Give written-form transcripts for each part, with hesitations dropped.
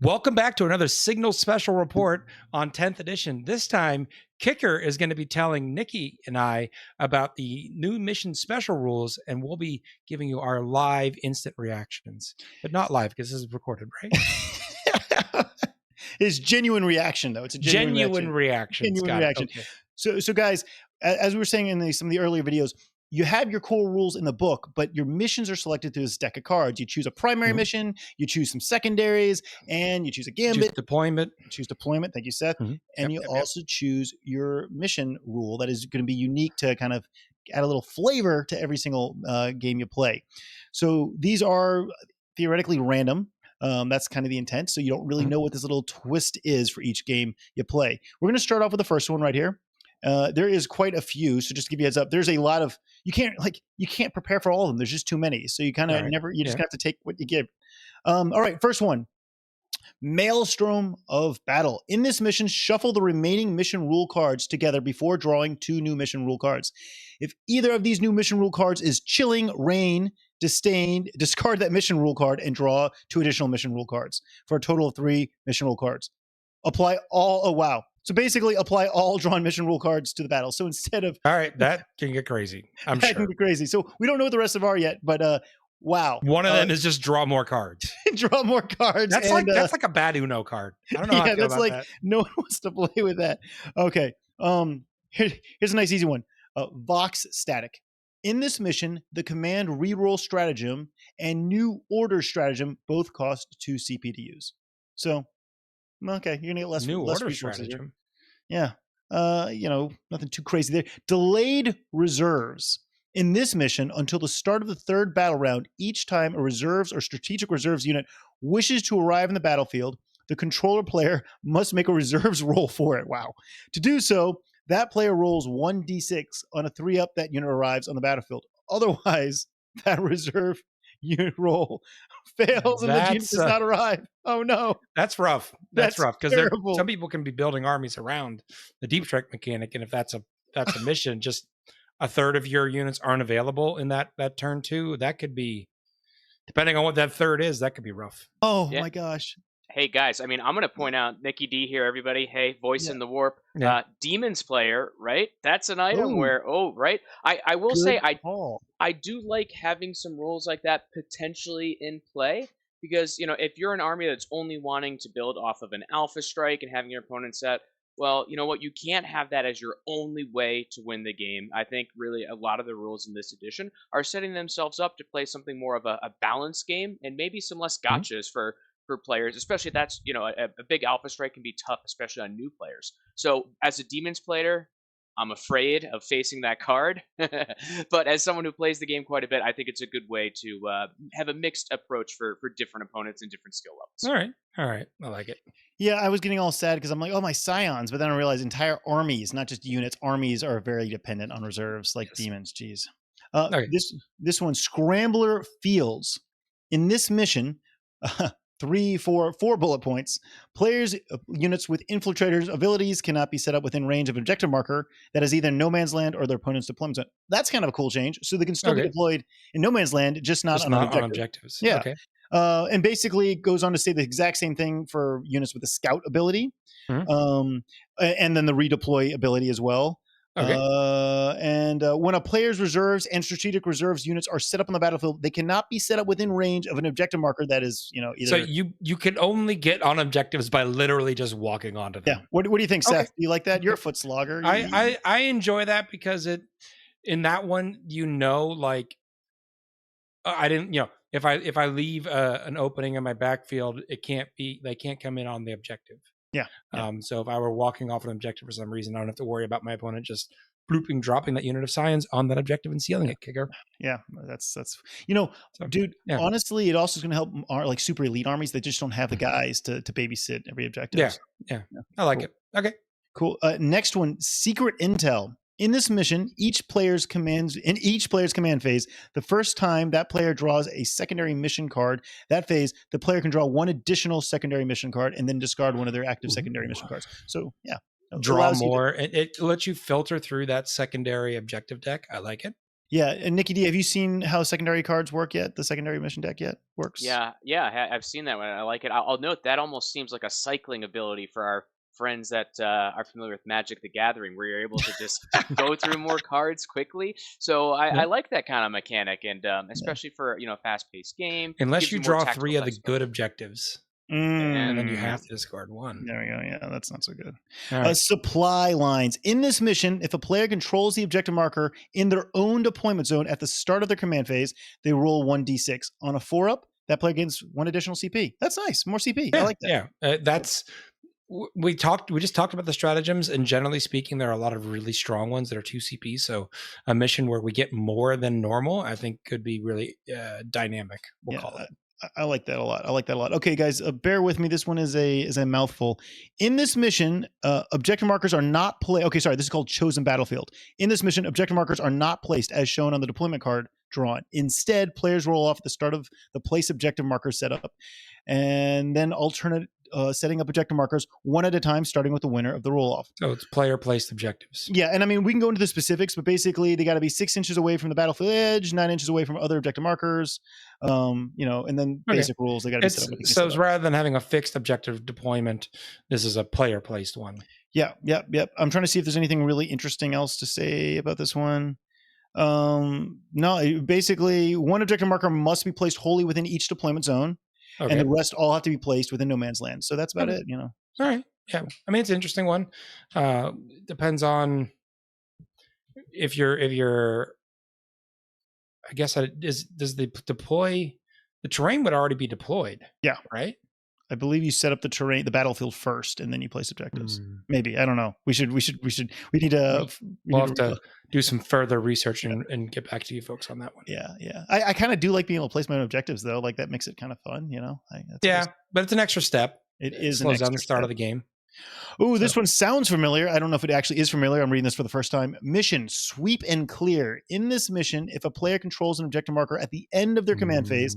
Welcome back to another Signal Special Report on 10th edition. This time, Kicker is going to be telling Nicky and I about the new mission special rules, and we'll be giving you our live instant reactions. But not live, because this is recorded, right? It's genuine reaction, though. It's a genuine reaction. Genuine reaction. Okay. So guys, as we were saying in some of the earlier videos, you have your core rules in the book, but your missions are selected through this deck of cards. You choose a primary mission, you choose some secondaries, and you choose a gambit. Choose deployment. Thank you, Seth. And you also choose your mission rule that is going to be unique to kind of add a little flavor to every single game you play. So these are theoretically random. That's kind of the intent. So you don't really know what this little twist is for each game you play. We're going to start off with the first one right here. There is quite a few, so just to give you a heads up, there's a lot of you can't prepare for all of them. There's just too many, so you kind of just have to take what you give. All right, first one, Maelstrom of Battle. In this mission, shuffle the remaining mission rule cards together before drawing 2 new mission rule cards. If either of these new mission rule cards is Chilling, Rain, Disdain, discard that mission rule card and draw 2 additional mission rule cards for a total of 3 mission rule cards. Apply all. Oh wow. So basically, apply all drawn mission rule cards to the battle. So instead of all right, that can get crazy. I'm sure. That can get crazy. So we don't know what the rest of are yet, but wow. One of them is just draw more cards. Draw more cards. That's like a bad Uno card. I don't know. How I feel that's about like that. No one wants to play with that. Okay. Here's a nice easy one. Vox Static. In this mission, the command reroll stratagem and new order stratagem both cost 2 CP to use. So okay, you're gonna get less new order resources stratagem. Here. Yeah. Nothing too crazy there. Delayed reserves. In this mission, until the start of the 3rd battle round, each time a reserves or strategic reserves unit wishes to arrive in the battlefield, the controller player must make a reserves roll for it. Wow. To do so, that player rolls 1d6 on a 3-up that unit arrives on the battlefield. Otherwise, that reserve unit roll fails and the unit does not arrive. Oh no, that's rough. That's rough because some people can be building armies around the deep strike mechanic, and if that's a mission, just a third of your units aren't available in that turn 2. That could be, depending on what that third is, that could be rough. Oh my gosh. Hey guys, I mean, I'm going to point out Nicky D here, everybody. Hey, voice in the warp. Demons player, right? That's an item where, right? I will say I do like having some rules like that potentially in play because, if you're an army that's only wanting to build off of an alpha strike and having your opponent set, well, you know what? You can't have that as your only way to win the game. I think really a lot of the rules in this edition are setting themselves up to play something more of a balanced game and maybe some less gotchas for players, especially if that's, a big alpha strike can be tough, especially on new players. So as a Demons player, I'm afraid of facing that card. But as someone who plays the game quite a bit, I think it's a good way to have a mixed approach for different opponents and different skill levels. All right. I like it. Yeah, I was getting all sad because I'm like, oh, my Scions. But then I realized entire armies, not just units, armies are very dependent on reserves like Demons. Jeez. This one, Scrambler Fields. In this mission, 4 bullet points. Players' units with infiltrators abilities cannot be set up within range of an objective marker that is either no man's land or their opponent's deployment zone. That's kind of a cool change. So they can still be deployed in no man's land, just not on objectives. Yeah. Okay. And basically it goes on to say the exact same thing for units with a scout ability, and then the redeploy ability as well. Okay. And when a player's reserves and strategic reserves units are set up on the battlefield, they cannot be set up within range of an objective marker that is, either. So you can only get on objectives by literally just walking onto them. Yeah. What do you think, Seth? Do you like that? You're a foot slogger. I enjoy that because in that one, like I didn't, if I leave an opening in my backfield, they can't come in on the objective. Yeah. So if I were walking off an objective for some reason, I don't have to worry about my opponent just dropping that unit of science on that objective and sealing it, Kicker. Yeah, that's dude. Yeah. Honestly, it also is going to help like super elite armies that just don't have the guys to babysit every objective. Yeah. I like it. Okay, cool. Next one, Secret Intel. In this mission, each player's command phase, the first time that player draws a secondary mission card, that phase, the player can draw 1 additional secondary mission card and then discard one of their active secondary mission cards. So, yeah. Draw more. It lets you filter through that secondary objective deck. I like it. Yeah, and Nicky D, have you seen how secondary cards work yet? The secondary mission deck yet works? Yeah, I've seen that one. I like it. I'll note that almost seems like a cycling ability for our friends that are familiar with Magic: The Gathering, where you're able to just go through more cards quickly. So I like that kind of mechanic, and especially for a fast-paced game, Unless gives you you more draw tactical 3 of the good flexibility. objectives, And and then you yeah, have to discard 1. There we go. Yeah, that's not so good. All right. Supply lines. In this mission, if a player controls the objective marker in their own deployment zone at the start of their command phase, they roll 1d6. On a 4-up, that player gains 1 additional CP. That's nice. More CP. I like that. Yeah, that's we just talked about the stratagems, and generally speaking, there are a lot of really strong ones that are 2 CP. So a mission where we get more than normal, I think, could be really dynamic. We'll call it. I like that a lot. Okay, guys, bear with me. This one is a mouthful. In this mission, objective markers are not placed. Okay, sorry. This is called Chosen Battlefield. In this mission, objective markers are not placed as shown on the deployment card drawn. Instead, players roll off at the start of the place objective marker setup, and then alternate setting up objective markers one at a time, starting with the winner of the roll off. So it's player placed objectives. Yeah, and I mean, we can go into the specifics, but basically they got to be 6 inches away from the battlefield edge, 9 inches away from other objective markers, and then basic rules. They got to be set up. So rather than having a fixed objective deployment, this is a player placed one. Yeah. I'm trying to see if there's anything really interesting else to say about this one. No, basically, 1 objective marker must be placed wholly within each deployment zone. Okay. And the rest all have to be placed within no man's land. So that's about it, All right. Yeah. I mean, it's an interesting one. Depends on if you're I guess does the terrain would already be deployed. Yeah. Right. I believe you set up the battlefield first, and then you place objectives. Maybe, I don't know. We need to. We'll have to do some further research and get back to you folks on that one. Yeah. I kind of do like being able to place my own objectives, though. Like that makes it kind of fun, but it's an extra step. It is slows down the start of the game. Oh, this one sounds familiar. I don't know if it actually is familiar. I'm reading this for the first time. Mission: Sweep and Clear. In this mission, if a player controls an objective marker at the end of their command phase,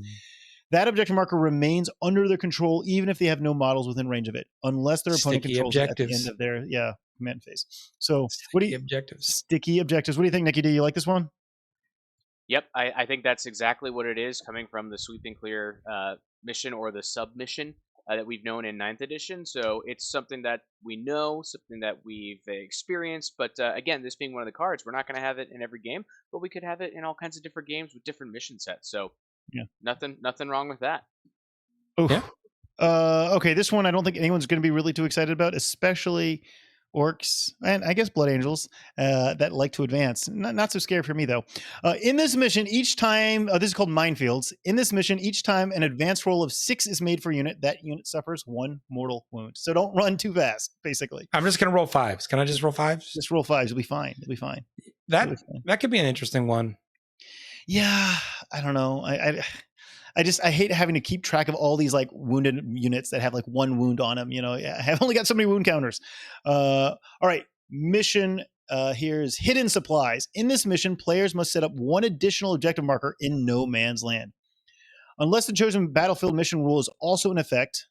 that objective marker remains under their control, even if they have no models within range of it, unless their opponent controls it at the end of their command phase. So, sticky objectives. What do you think, Nicky? Do you like this one? Yep, I think that's exactly what it is, coming from the Sweep and Clear mission or the submission that we've known in 9th edition. So it's something that we know, something that we've experienced. But again, this being one of the cards, we're not going to have it in every game, but we could have it in all kinds of different games with different mission sets. So nothing wrong with that. Oh, yeah. Okay, this one I don't think anyone's going to be really too excited about, especially orcs and I guess blood angels that like to advance. Not so scary for me though. In this mission, each time this is called Minefields. In this mission, each time an advanced roll of 6 is made for a unit, that unit suffers 1 mortal wound. So don't run too fast. Basically, I'm just going to roll 5s. Can I just roll 5s? Just roll 5s. It'll be fine. That could be an interesting one. Yeah, I don't know. I hate having to keep track of all these like wounded units that have like 1 wound on them. I have only got so many wound counters. All right. Mission here is Hidden Supplies. In this mission, players must set up 1 additional objective marker in no man's land. Unless the chosen battlefield mission rule is also in effect,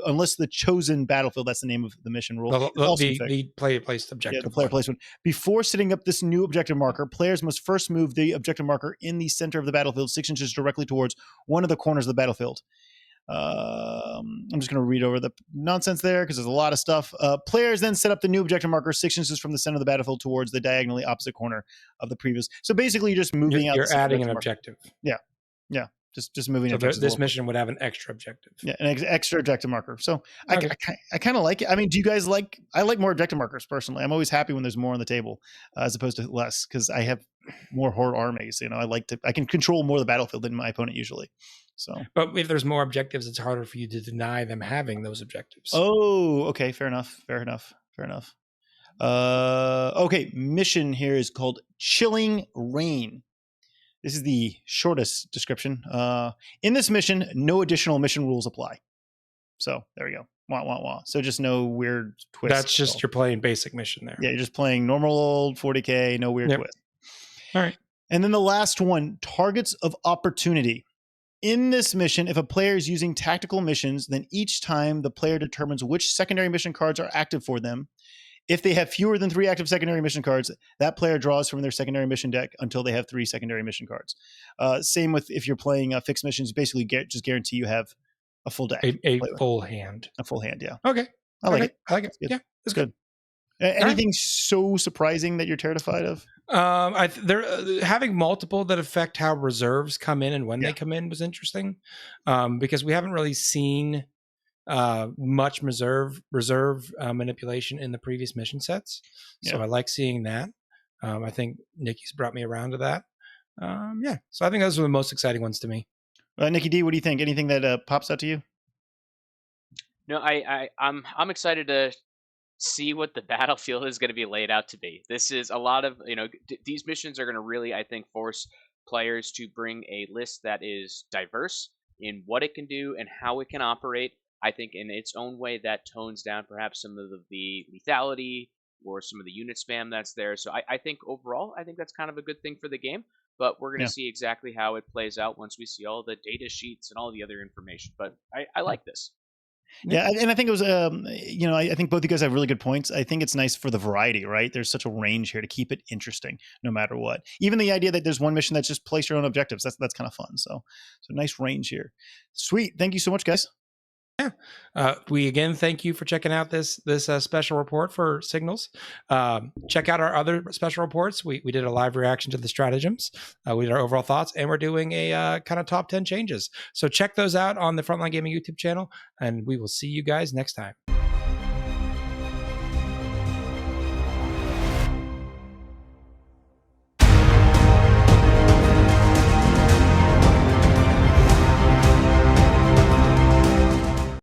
unless the chosen battlefield, that's the name of the mission rule. The player placed objective. Yeah, the player placed one. Before setting up this new objective marker, players must first move the objective marker in the center of the battlefield 6 inches directly towards one of the corners of the battlefield. I'm just going to read over the nonsense there because there's a lot of stuff. Players then set up the new objective marker 6 inches from the center of the battlefield towards the diagonally opposite corner of the previous. So basically, you're just moving out. You're adding an objective. Yeah. Just moving. So this mission would have an extra objective. Yeah, an extra objective marker. So okay. I kind of like it. I mean, do you guys like? I like more objective markers personally. I'm always happy when there's more on the table as opposed to less because I have more horde armies. I can control more of the battlefield than my opponent usually. So, but if there's more objectives, it's harder for you to deny them having those objectives. Oh, okay, fair enough. Okay, mission here is called Chilling Rain. This is the shortest description. In this mission, no additional mission rules apply. So there we go. Wah, wah, wah. So just no weird twist. That's just you're playing basic mission there. Yeah, you're just playing normal old 40K, no weird twist. All right. And then the last one, Targets of Opportunity. In this mission, if a player is using tactical missions, then each time the player determines which secondary mission cards are active for them, If they have fewer than 3 active secondary mission cards, that player draws from their secondary mission deck until they have 3 secondary mission cards. Same with if you're playing fixed missions, basically just guarantee you have a full deck. A full hand. A full hand, yeah. Okay. I like it. I like it. Yeah, it's good. Anything so surprising that you're terrified of? They're having multiple that affect how reserves come in and when they come in was interesting, because we haven't really seen much reserve manipulation in the previous mission sets. So I like seeing that. I think Nicky's brought me around to that. So I think those are the most exciting ones to me. Nicky D, what do you think? Anything that pops out to you? No, I'm excited to see what the battlefield is going to be laid out to be. This is a lot of, these missions are going to really, I think, force players to bring a list that is diverse in what it can do and how it can operate. I think in its own way that tones down perhaps some of the lethality or some of the unit spam that's there. So I think overall, I think that's kind of a good thing for the game. But we're going to see exactly how it plays out once we see all the data sheets and all the other information. But I like this. Yeah, and I think it was, I think both you guys have really good points. I think it's nice for the variety, right? There's such a range here to keep it interesting, no matter what. Even the idea that there's one mission that's just place your own objectives, that's kind of fun. So nice range here. Sweet. Thank you so much, guys. Yeah. We again thank you for checking out this special report for Signals. Check out our other special reports. We did a live reaction to the stratagems. We did our overall thoughts, and we're doing a kind of top 10 changes. So check those out on the Frontline Gaming YouTube channel, and we will see you guys next time.